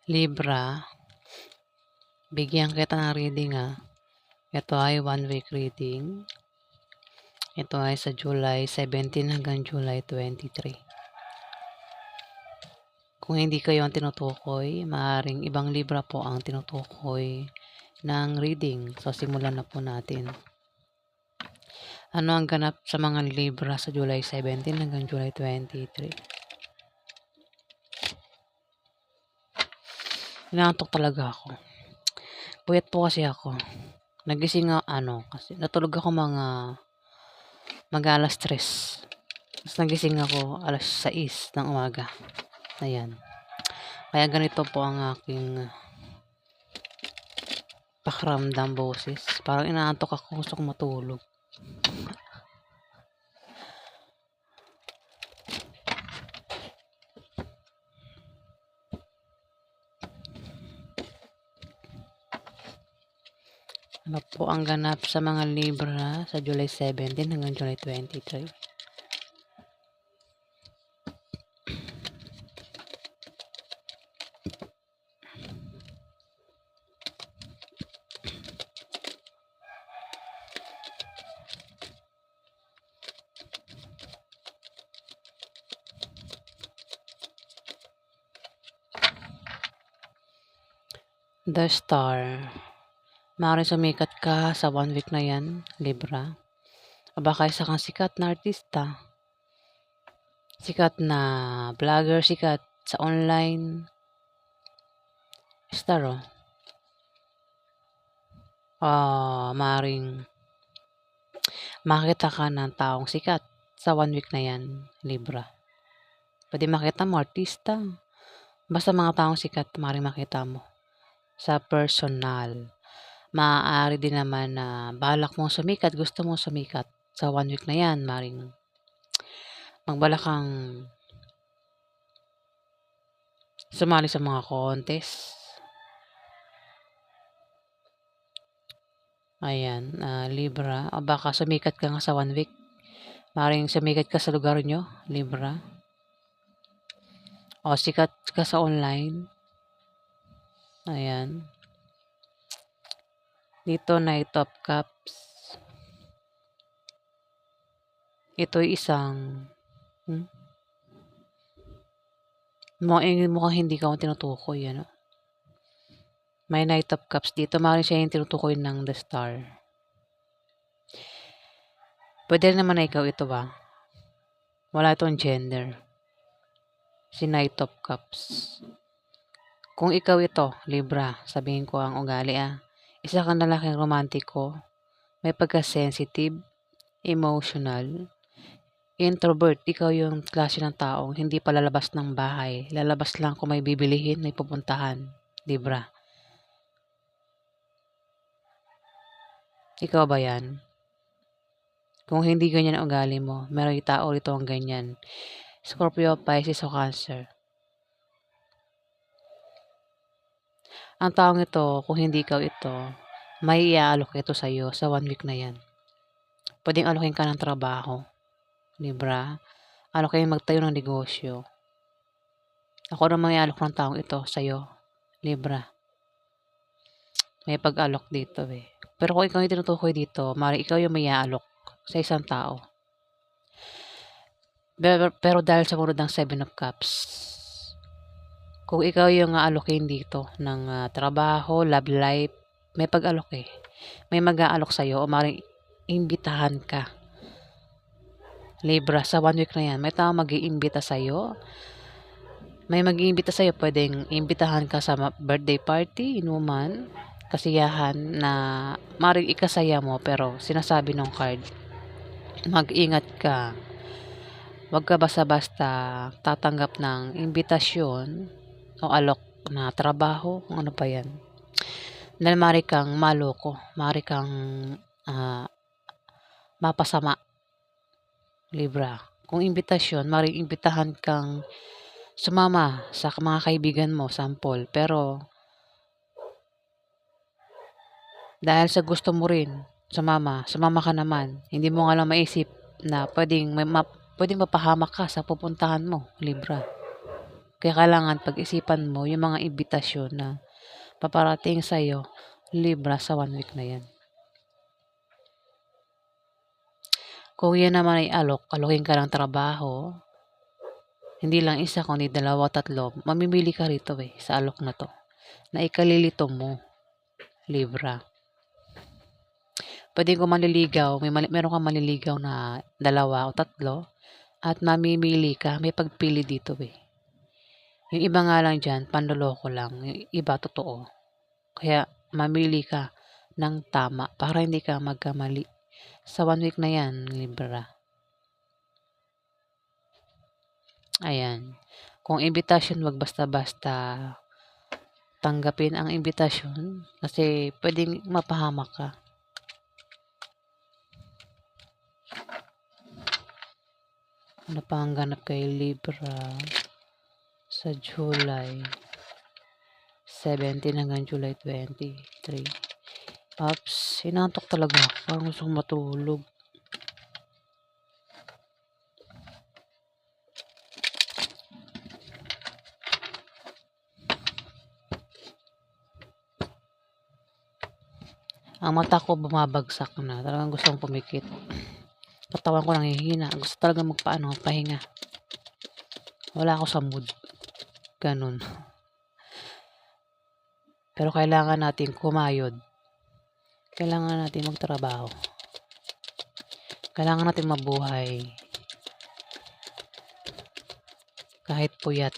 Libra, bigyan kita ng reading Ito ay 1 week reading. Ito ay sa July 17 hanggang July 23. Kung hindi kayo ang tinutukoy, maaaring ibang libra po ang tinutukoy ng reading. So, simulan na po natin. Ano ang ganap sa mga libra sa July 17 hanggang July 23? Inaantok talaga ako. Puyat po kasi ako. Nagising kasi natulog ako mag-alas 3. Tapos nagising ako alas 6 ng umaga. Ayan. Kaya ganito po ang aking pakiramdam, boses. Parang inaantok ako, gusto kong matulog. Ano po ang ganap sa mga libra sa July 17 hanggang July 23? The Star. Maaaring sumikat ka sa 1 week na yan, Libra. O baka isa kang sikat na artista. Sikat na vlogger, sikat sa online. Star, maaaring makita ka ng taong sikat sa 1 week na yan, Libra. Pwede makita mo, artista. Basta mga taong sikat, maaaring makita mo. Sa personal. Maaari din naman na balak mong sumikat, gusto mong sumikat sa 1 week na yan, maring magbalak kang sumali sa mga contest. Ayan, Libra. O baka sumikat ka nga sa 1 week. Maring sumikat ka sa lugar nyo, Libra. O sikat ka sa online. Ayan. Dito Knight of Cups. Ito'y isang mukhang hindi ka tinutukoy, May Knight of Cups dito. Maaaring siya yung tinutukoy ng The Star. Pwede naman na ikaw ito ba? Wala itong gender. Si Knight of Cups. Kung ikaw ito, Libra, sabihin ko ang ugali Isa kang lalaking romantiko, may pagka-sensitive, emotional, introvert. Ikaw yung klase ng taong hindi pa lalabas ng bahay. Lalabas lang kung may bibilihin, may pupuntahan. Libra. Ikaw ba yan? Kung hindi ganyan ang ugali mo, may tao rito ang ganyan. Scorpio, Pisces o Cancer. Ang taong ito, kung hindi ikaw ito, may iaalok ito sa iyo sa 1 week na yan. Pwedeng alokin ka ng trabaho, Libra. Alokin magtayo ng negosyo. Ako naman iaalok ng taong ito sa iyo, Libra. May pag-alok dito Pero kung ikaw yung tinutukoy dito, maaaring ikaw yung may iaalok sa isang tao. Pero dahil sa murod ng 7 of Cups, kung ikaw yung aalokin dito ng trabaho, love life, may pag-alok May mag-aalok sa'yo o maaaring imbitahan ka. Libra, sa 1 week na yan, may tao mag-iimbita sa'yo. May mag-iimbita sa'yo, pwedeng imbitahan ka sa birthday party, inuman, kasiyahan na maaaring ikasaya mo, pero sinasabi ng card, mag-ingat ka. Huwag ka basta-basta tatanggap ng imbitasyon o alok na trabaho, kung ano pa yan. Dahil maaari kang maloko, maaari kang mapasama, Libra. Kung imbitasyon, maaaring imbitahan kang sumama sa mga kaibigan mo, sample. Pero dahil sa gusto mo rin sumama ka naman. Hindi mo nga lang maisip na pwedeng mapahamak ka sa pupuntahan mo, Libra. Kaya kailangan pag-isipan mo yung mga imbitasyon na paparating sa'yo, Libra, sa 1 week na yan. Kung yan naman ay alokin ka ng trabaho, hindi lang isa kundi 2, 3, mamimili ka rito sa alok na to, na ikalilito mo, Libra. Pwede kung manliligaw, meron kang manliligaw na 2 o 3 at mamimili ka, may pagpili dito Yung iba nga lang dyan, panloloko lang, yung iba totoo. Kaya mamili ka ng tama para hindi ka magkamali. Sa 1 week na yan, Libra. Ayan. Kung imbitasyon, wag basta-basta tanggapin ang imbitasyon kasi pwedeng mapahamak ka. Ano pa ang ganap kay Libra sa July 17 hanggang July 23? Ops, inantok talaga ako. Parang gusto kong matulog. Ang mata ko bumabagsak na. Talagang gusto kong pumikit. Katawan ko nanghihina. Gusto talaga magpahinga. Wala ako sa mood. Ganun. Pero kailangan natin kumayod. Kailangan natin magtrabaho. Kailangan natin mabuhay. Kahit puyat.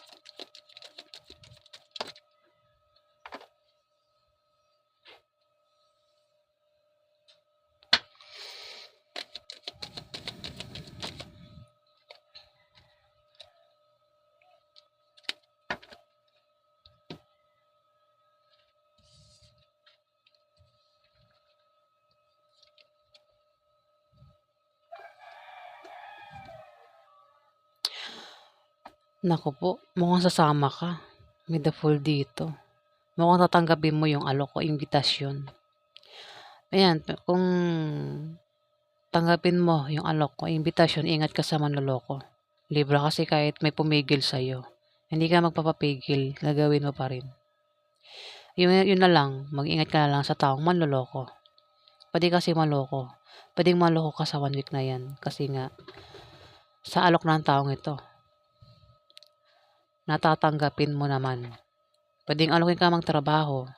Naku po, mukhang sasama ka. May the fool dito. Mukhang tatanggapin mo yung alok o imbitasyon. Ayan, kung tanggapin mo yung alok o imbitasyon, ingat ka sa manloloko. Libra kasi kahit may pumigil sa'yo, hindi ka magpapapigil, gagawin mo pa rin. Yun na lang, mag-ingat ka na lang sa taong manloloko. Pwede kasi maloko. Pwedeng maloko ka sa 1 week na yan. Kasi nga, sa alok ng taong ito, natatanggapin mo naman. Pwedeng alokin ka mang trabaho.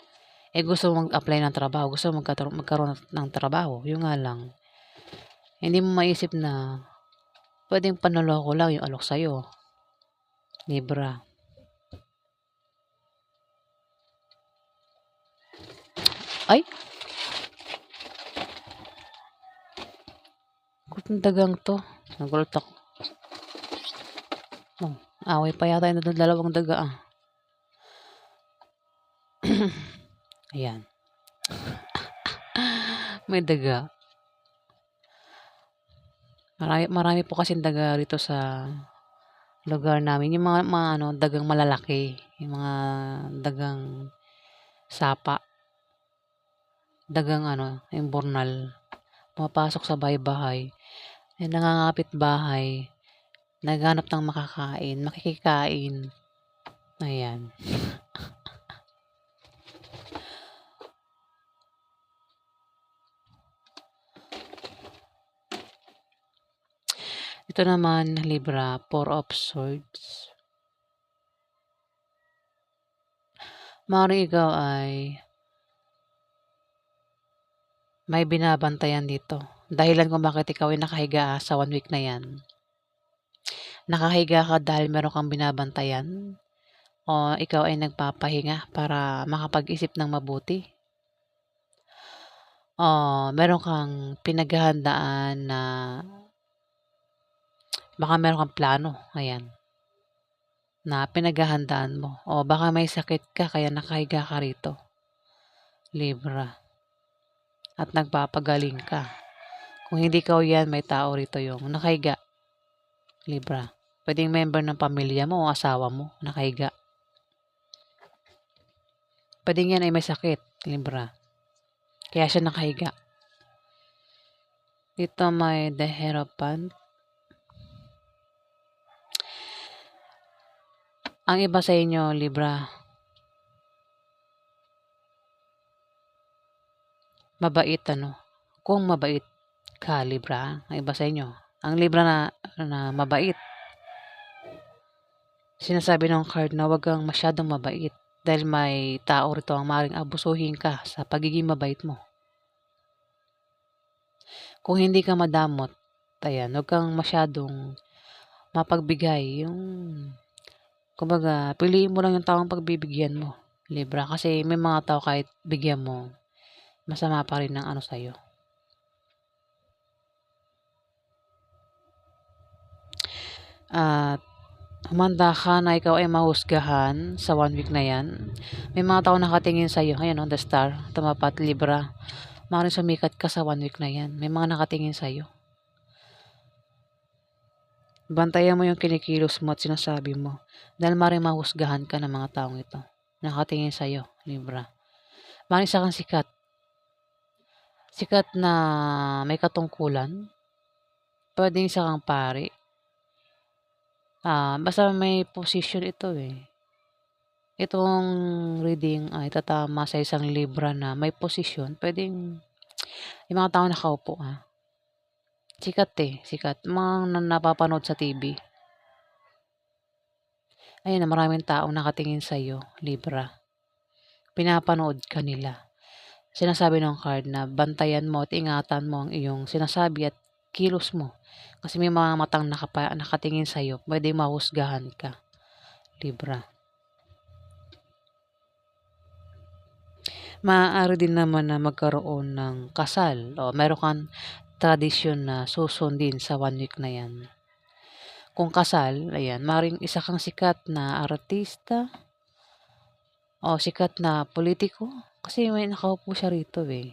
Gusto mo mag-apply ng trabaho. Gusto mo magkaroon ng trabaho. Yung nga lang, hindi mo maisip na pwedeng panloloko lang yung alok sa'yo. Libra. Ay! Kung dagang to. Nagulat ako. Oh, away pa yata yung 2 daga Ayan. May daga. Marami po kasing daga rito sa lugar namin. Yung mga dagang malalaki. Yung mga dagang sapa. Dagang yung bornal. Pumapasok sa bahay-bahay. Nangangapit bahay. Naghanap ng makakain. Makikikain. Ayan. Ito naman, Libra, 4 of Swords. Maaaring ikaw ay may binabantayan dito. Dahilan kung bakit ikaw ay nakahiga sa 1 week na yan. Nakahiga ka dahil meron kang binabantayan o ikaw ay nagpapahinga para makapag-isip ng mabuti. O meron kang pinaghahandaan na baka meron kang plano, ayan, na pinaghahandaan mo. O baka may sakit ka kaya nakahiga ka rito, Libra. At nagpapagaling ka. Kung hindi ka yan, may tao rito yung nakahiga, Libra. Pwedeng member ng pamilya mo o asawa mo, nakahiga. Pwedeng yan ay may sakit, Libra. Kaya siya nakahiga. Dito may the Hierophant. Ang iba sa inyo, Libra, mabait ano. Kung mabait ka, Libra, ang iba sa inyo. Ang Libra na mabait, sinasabi ng card na wag kang masyadong mabait dahil may tao rito ang maaaring abusuhin ka sa pagiging mabait mo. Kung hindi ka madamot, ayan, wag kang masyadong mapagbigay. Kumbaga, piliin mo lang yung taong pagbibigyan mo, Libra. Kasi may mga tao kahit bigyan mo, masama pa rin ang ano sa'yo. At humanda ka na ikaw ay mahusgahan sa 1 week na yan. May mga tao nakatingin sa'yo. Ayan o, the star. Tumapat, Libra. Maaaring sumikat ka sa 1 week na yan. May mga nakatingin sa'yo. Bantayan mo yung kinikilos mo at sinasabi mo. Dahil maaaring mahusgahan ka ng mga taong ito. Nakatingin sa'yo, Libra. Maaaring isa kang sikat. Sikat na may katungkulan. Pwedeng isa kang pari. Basta may position ito eh. Itong reading ay tatama sa isang Libra na may posisyon. Pwedeng yung mga tao nakaupo Sikat eh, sikat. Mga napapanood sa TV. Ayun na maraming taong nakatingin sa'yo, Libra. Pinapanood ka nila. Sinasabi ng card na bantayan mo at ingatan mo ang iyong sinasabi at kilos mo. Kasi may mga matang nakatingin sa'yo. Pwede mahusgahan ka, Libra. Maaari din naman na magkaroon ng kasal o meron kang tradisyon na susundin sa 1 week na yan. Kung kasal, ayan, maring isa kang sikat na artista o sikat na politiko. Kasi may nakaupo siya rito eh.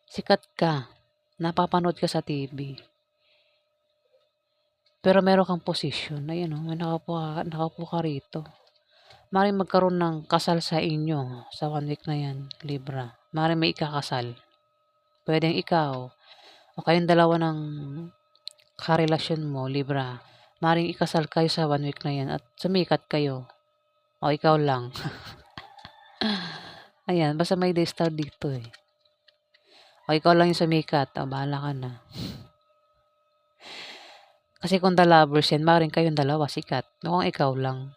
Sikat ka, napapanood ka sa TV. Pero meron kang posisyon. Ayan o, may nakaupo ka rito. Maring magkaroon ng kasal sa inyo sa 1 week na yan, Libra. Maring may ikakasal. Pwedeng ikaw o kayong dalawa ng karelasyon mo, Libra. Maring ikasal kayo sa 1 week na yan at sumikat kayo. O ikaw lang. Ayan, basta may day-star dito eh. O ikaw lang yung sumikat. O bahala ka na. Kasi kung the lovers yan, maring kayong dalawa sikat. O kung ikaw lang.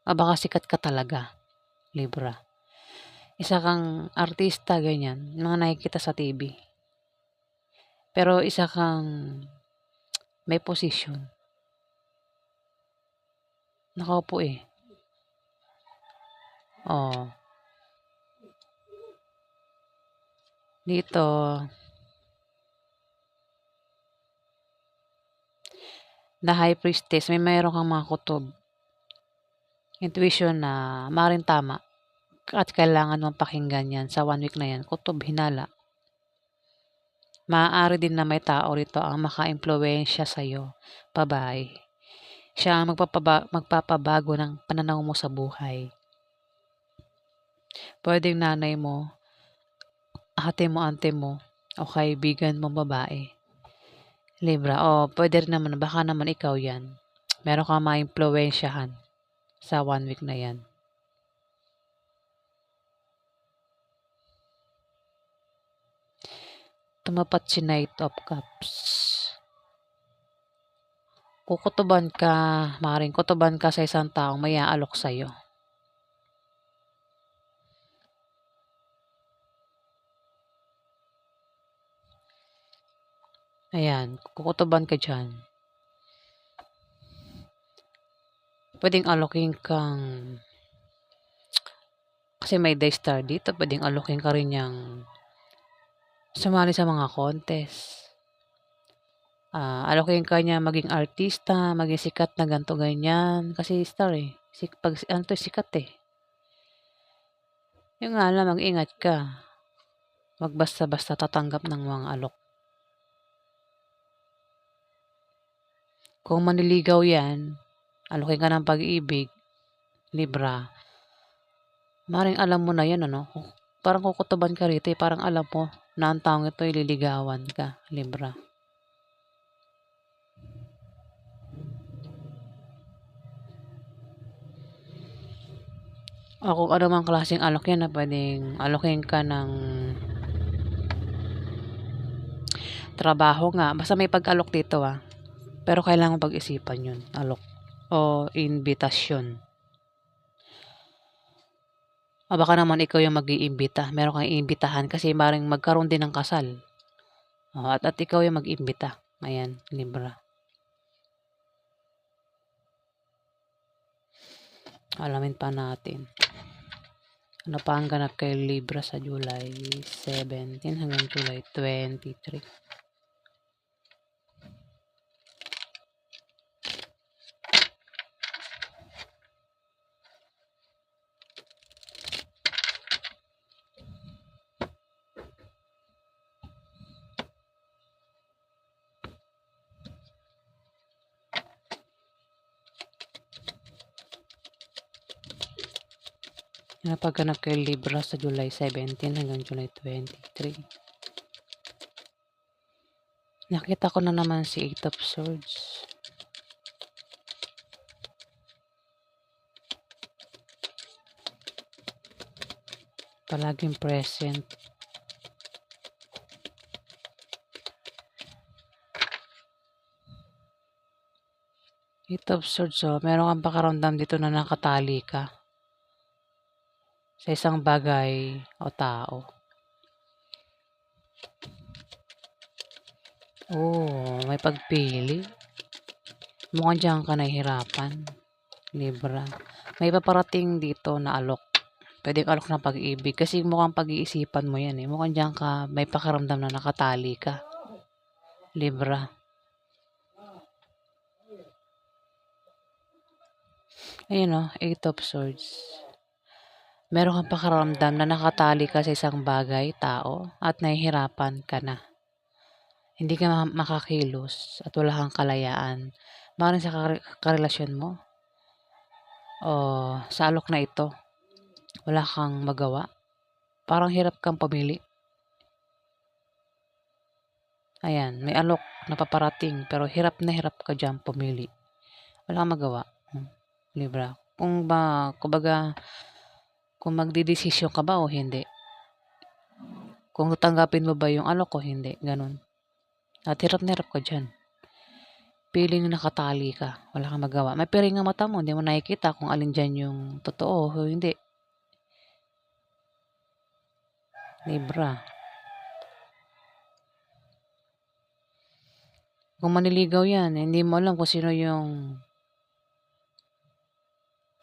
Baka sikat ka talaga, Libra. Isa kang artista, ganyan. Mga nakikita sa TV. Pero isa kang may posisyon. Nakaupo eh. Oh. Dito. The High Priestess. May mayroon kang mga kutob. Intuition na maaaring tama. At kailangan mong pakinggan yan sa 1 week na yan. Kutob, hinala. Maaari din na may tao rito ang maka-impluwensya sa'yo. Babae. Siya ang magpapabago ng pananaw mo sa buhay. Pwedeng nanay mo, ate mo, ante mo, o kaibigan mong babae. Libra, pwede rin naman, baka naman ikaw yan. Meron kang ma-impluwensyahan sa 1 week na yan. Tumapat si Knight of Cups. Kukutuban ka, maaaring kutuban ka sa isang taong may aalok sa'yo. Ayan, kukutuban ka dyan. Pwedeng alokin kang, kasi may day star dito, pwedeng alokin ka rin yung sumali sa mga contest. Alokin ka niya maging artista, maging sikat na ganto ganyan. Kasi star eh. Pag ano to, sikat eh. Yung nga lang, mag-ingat ka. Wag basta-basta tatanggap ng mga alok. Kung maniligaw yan, alokin ka ng pag-ibig, Libra. Maring alam mo na yan, ano? Parang kukutuban ka rito eh. Parang alam mo na ang taong ito ililigawan ka, Libra. O kung ano mang klaseng alok yan na pwedeng alokin ka ng trabaho nga. Basta may pag-alok dito pero kailangan pag-isipan yun, alok o imbitasyon. O baka naman ikaw yung mag-iimbita, meron kang iimbitahan kasi maaaring magkaroon din ng kasal. At ikaw yung mag-imbita. Ayan, Libra. Alamin pa natin. Ano pa ang ganap kay Libra sa July 17 hanggang July 23? Napaganap kay Libra sa July 17 hanggang July 23. Nakita ko na naman si 8 of Swords. Palaging present. Eight of Swords, meron kang pakaramdam dito na nakatali ka sa isang bagay o tao. May pagpili. Mukhang diyan ka nahihirapan, Libra. May paparating dito na alok. Pwedeng alok ng pag-ibig kasi mukhang pag-iisipan mo yan Mukhang diyan ka may pakaramdam na nakatali ka, Libra. Ayun Eight of Swords. Meron kang pakaramdam na nakatali ka sa isang bagay, tao, at nahihirapan ka na. Hindi ka makakilos at wala kang kalayaan. Maaaring sa karelasyon mo o sa alok na ito, wala kang magawa. Parang hirap kang pumili. Ayan, may alok na paparating pero hirap na hirap ka dyan pumili. Wala kang magawa, Libra. Kumbaga, kung magdidesisyon ka ba o hindi. Kung tatanggapin mo ba yung alok o hindi, ganun. At hirap na hirap ka dyan. Piling na nakatali ka, wala kang magawa. May piring ang mata mo, hindi mo nakikita kung alin dyan yung totoo o hindi. Libra. Kung maniligaw yan, hindi mo alam kung sino yung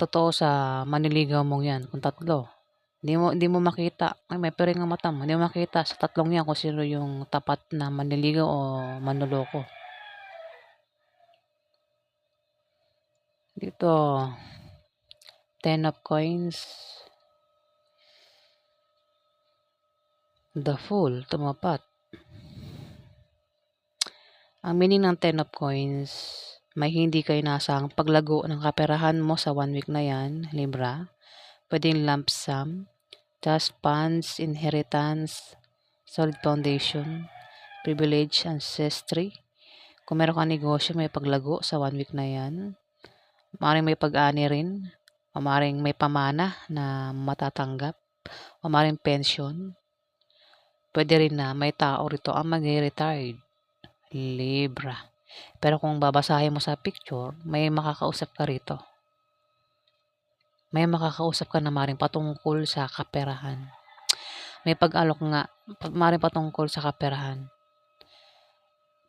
totoo sa maniligaw mong yan. Kung tatlo, hindi mo makita. May piring ang mata mo, hindi mo makita sa tatlong yan kung sino yung tapat na maniligaw o manloloko. Dito, 10 of Coins, the Fool, tumapat. Ang meaning ng 10 of Coins, may hindi kayo nasang paglago ng kaperahan mo sa 1 week na yan, Libra. Pwedeng lump sum, trust funds, inheritance, solid foundation, privilege, ancestry. Kung meron kang negosyo, may paglago sa 1 week na yan. Maaaring may pag-ani rin, o maaaring may pamana na matatanggap, o maaaring pension. Pwede rin na may tao rito ang mag-retired, Libra. Pero kung babasahin mo sa picture, may makakausap ka rito. May makakausap ka na maaaring patungkol sa kaperahan. May pag-alok nga, maaaring patungkol sa kaperahan.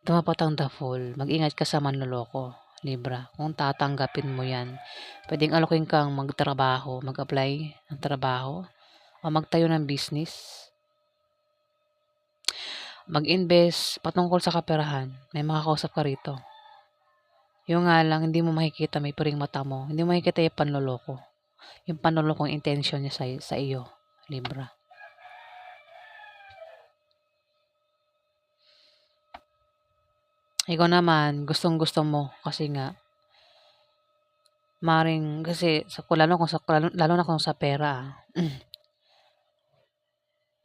Tumapat ang the Fool. Mag-ingat ka sa manloloko, Libra. Kung tatanggapin mo yan, pwedeng alokin kang magtrabaho, mag-apply ng trabaho, o magtayo ng business. Mag-invest patungkol sa kaperahan. May makakausap ka rito. Yung nga lang, hindi mo makikita, may piring mata mo. Hindi mo makikita yung panloloko. Yung panlolokong intention niya sa iyo, Libra. Ikaw naman, gustong-gusto mo kasi nga maring kasi lalo na kung sa pera.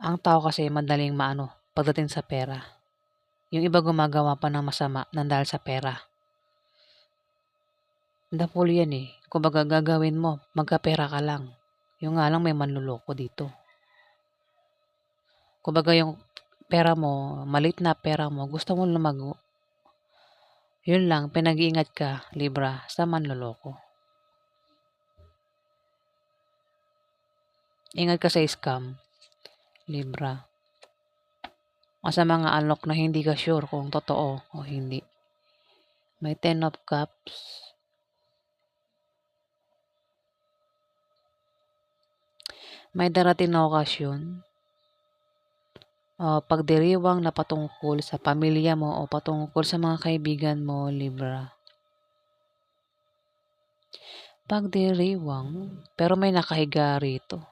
Ang tao kasi madaling pagdating sa pera. Yung iba gumagawa pa ng masama nang dahil sa pera. The Fool yan Kumbaga gagawin mo, magkapera ka lang. Yung nga lang may manloloko dito. Kumbaga yung pera mo, maliit na pera mo, gusto mo lumago. Yun lang, pinag-iingat ka, Libra, sa manloloko. Ingat ka sa scam, Libra. O sa mga alok na hindi ka sure kung totoo o hindi. May 10 of Cups. May darating na okasyon. Pagdiriwang na patungkol sa pamilya mo o patungkol sa mga kaibigan mo, Libra. Pagdiriwang, pero may nakahiga rito.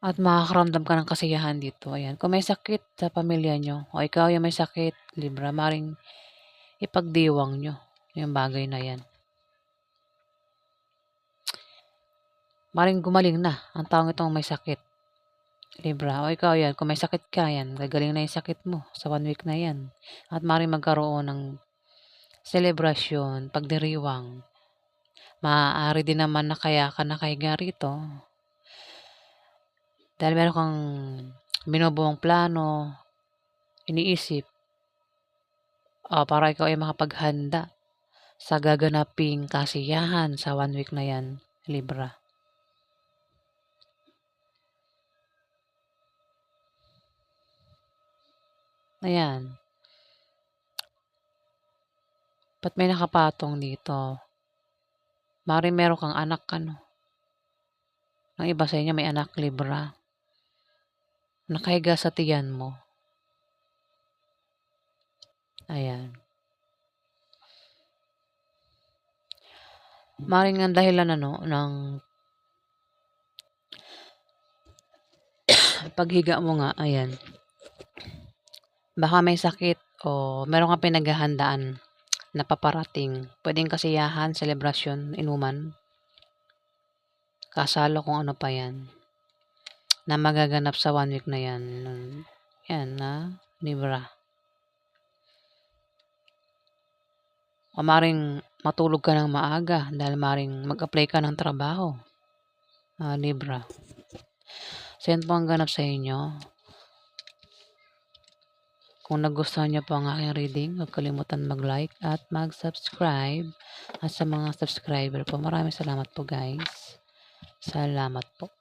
At makakaramdam ka ng kasiyahan dito. Ayan. Kung may sakit sa pamilya nyo, o ikaw yung may sakit, Libra, maring ipagdiwang nyo yung bagay na yan. Maring gumaling na ang taong itong may sakit. Libra, o ikaw yan, kung may sakit ka yan, gagaling na yung sakit mo sa 1 week na yan. At maring magkaroon ng selebrasyon, pagdiriwang. Maaari din naman na kaya ka nakahiga rito. Dahil meron kang binubuong plano, iniisip, para ikaw ay makapaghanda sa gaganaping kasiyahan sa 1 week na yan, Libra. Ayan. Ba't may nakapatong dito? Maring meron kang anak, ano? Ang iba sa inyo may anak, Libra. Nakahiga sa tiyan mo. Ayan. Maring ang dahilan ng paghiga mo nga, ayan. Baka may sakit o meron kang pinaghahandaan na paparating. Pwedeng kasiyahan, selebrasyon, inuman, kasalo kung ano pa yan. Na magaganap sa 1 week na yan. Yan na, Libra. O maring matulog ka ng maaga dahil maring mag-apply ka ng trabaho. Libra. So yan po ang ganap sa inyo. Kung nagustuhan niyo po ang aking reading, huwag kalimutan mag-like at mag-subscribe. At sa mga subscriber po, maraming salamat po guys. Salamat po.